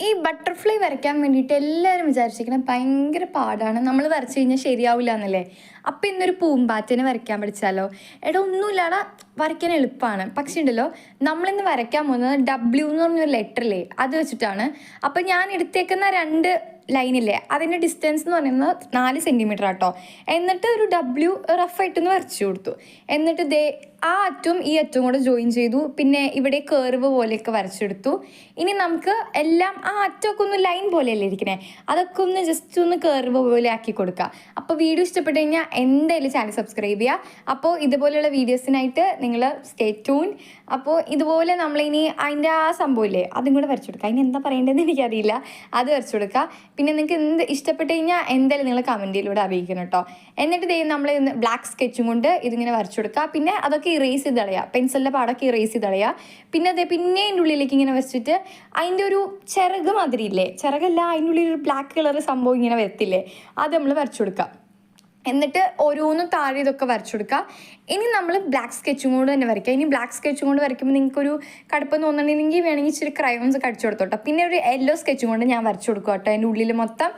ഈ ബട്ടർഫ്ലൈ വരയ്ക്കാൻ വേണ്ടിയിട്ട് എല്ലാവരും വിചാരിച്ചിരിക്കുന്നത് ഭയങ്കര പാടാണ്, നമ്മൾ വരച്ച് കഴിഞ്ഞാൽ ശരിയാവില്ല എന്നല്ലേ. അപ്പം ഇന്നൊരു പൂമ്പാറ്റനെ വരയ്ക്കാൻ പഠിച്ചാലോ? എടാ ഒന്നുമില്ലാടാ, വരയ്ക്കാൻ എളുപ്പമാണ്. പക്ഷേ ഉണ്ടല്ലോ, നമ്മളിന്ന് വരയ്ക്കാൻ പോകുന്നത് ഡബ്ല്യു എന്ന് പറഞ്ഞൊരു ലെറ്ററില്ലേ, അത് വെച്ചിട്ടാണ്. അപ്പം ഞാൻ എടുത്തേക്കുന്ന 2 ലൈനില്ലേ, അതിൻ്റെ ഡിസ്റ്റൻസ് എന്ന് പറയുന്നത് 4 സെൻറ്റിമീറ്റർ ആട്ടോ. എന്നിട്ട് ഒരു ഡബ്ല്യു റഫായിട്ടൊന്ന് വരച്ചു കൊടുത്തു. എന്നിട്ട് ആ അറ്റവും ഈ അറ്റവും കൂടെ ജോയിൻ ചെയ്തു. പിന്നെ ഇവിടെ കേർവ് പോലെയൊക്കെ വരച്ചെടുത്തു. ഇനി നമുക്ക് എല്ലാം ആ അറ്റമൊക്കെ ഒന്ന് ലൈൻ പോലെയല്ലേ ഇരിക്കണേ, അതൊക്കെ ഒന്ന് ജസ്റ്റ് ഒന്ന് കേർവ് പോലെ ആക്കി കൊടുക്കുക. അപ്പോൾ വീഡിയോ ഇഷ്ടപ്പെട്ട് കഴിഞ്ഞാൽ എന്തായാലും ചാനൽ സബ്സ്ക്രൈബ് ചെയ്യുക. അപ്പോൾ ഇതുപോലെയുള്ള വീഡിയോസിനായിട്ട് നിങ്ങൾ സ്റ്റേ ട്യൂൺ. അപ്പോൾ ഇതുപോലെ നമ്മളിനി അതിൻ്റെ ആ സംഭവമില്ലേ, അതും കൂടെ വരച്ചു കൊടുക്കുക. അതിന് എന്താ പറയേണ്ടതെന്ന് എനിക്കറിയില്ല, അത് വരച്ചു കൊടുക്കുക. പിന്നെ നിങ്ങൾക്ക് എന്ത് ഇഷ്ടപ്പെട്ട് കഴിഞ്ഞാൽ എന്തായാലും നിങ്ങൾ കമൻറ്റിലൂടെ അറിയിക്കണം കേട്ടോ. എന്നിട്ട് നമ്മൾ ബ്ലാക്ക് സ്കെച്ചും കൊണ്ട് ഇതിങ്ങനെ വരച്ചു കൊടുക്കുക. പിന്നെ അതൊക്കെ ഇറേസ് ചെയ്ത് കളയുക, പെൻസിലിൻ്റെ പാടൊക്കെ ഇറേസ് ചെയ്ത് കളയുക. പിന്നെ പിന്നെ അതിൻ്റെ ഉള്ളിലേക്ക് ഇങ്ങനെ വെച്ചിട്ട് അതിൻ്റെ ഒരു ചിറക് മാതിരി ഇല്ലേ, ചിറകല്ല, അതിൻ്റെ ഉള്ളിൽ ഒരു ബ്ലാക്ക് കളർ സംഭവം ഇങ്ങനെ വരത്തില്ലേ, അത് നമ്മൾ വരച്ചു കൊടുക്കുക. എന്നിട്ട് ഓരോന്നും താഴെ ഇതൊക്കെ വരച്ചു കൊടുക്കുക. ഇനി നമ്മൾ ബ്ലാക്ക് സ്കെച്ചും കൊണ്ട് തന്നെ വരയ്ക്കുക. ഇനി ബ്ലാക്ക് സ്കെച്ചും കൊണ്ട് വരയ്ക്കുമ്പോൾ നിങ്ങൾക്കൊരു കടുപ്പം തോന്നണമെങ്കിൽ വേണമെങ്കിൽ ഇച്ചിരി ക്രയോൺസ് ഒക്കെ അടിച്ചു കൊടുത്തോട്ടോ. പിന്നെ ഒരു യെല്ലോ സ്കെച്ചും കൊണ്ട് ഞാൻ വരച്ചു കൊടുക്കുക കേട്ടോ അതിൻ്റെ ഉള്ളിൽ മൊത്തം.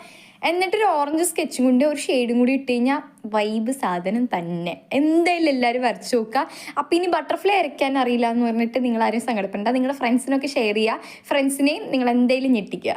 എന്നിട്ടൊരു ഓറഞ്ച് സ്കെച്ചും കൊണ്ട് ഒരു ഷെയ്ഡും കൂടി ഇട്ട് കഴിഞ്ഞാൽ വൈബ് സാധനം തന്നെ. എന്തായാലും എല്ലാവരും വരച്ചു നോക്കുക. അപ്പോൾ ഇനി ബട്ടർഫ്ലൈ വരയ്ക്കാൻ അറിയില്ല എന്ന് പറഞ്ഞിട്ട് നിങ്ങളാരും സങ്കടപ്പെടേണ്ട, നിങ്ങളുടെ ഫ്രണ്ട്സിനൊക്കെ ഷെയർ ചെയ്യുക. ഫ്രണ്ട്സിനെയും നിങ്ങൾ എന്തായാലും ഞെട്ടിക്കുക.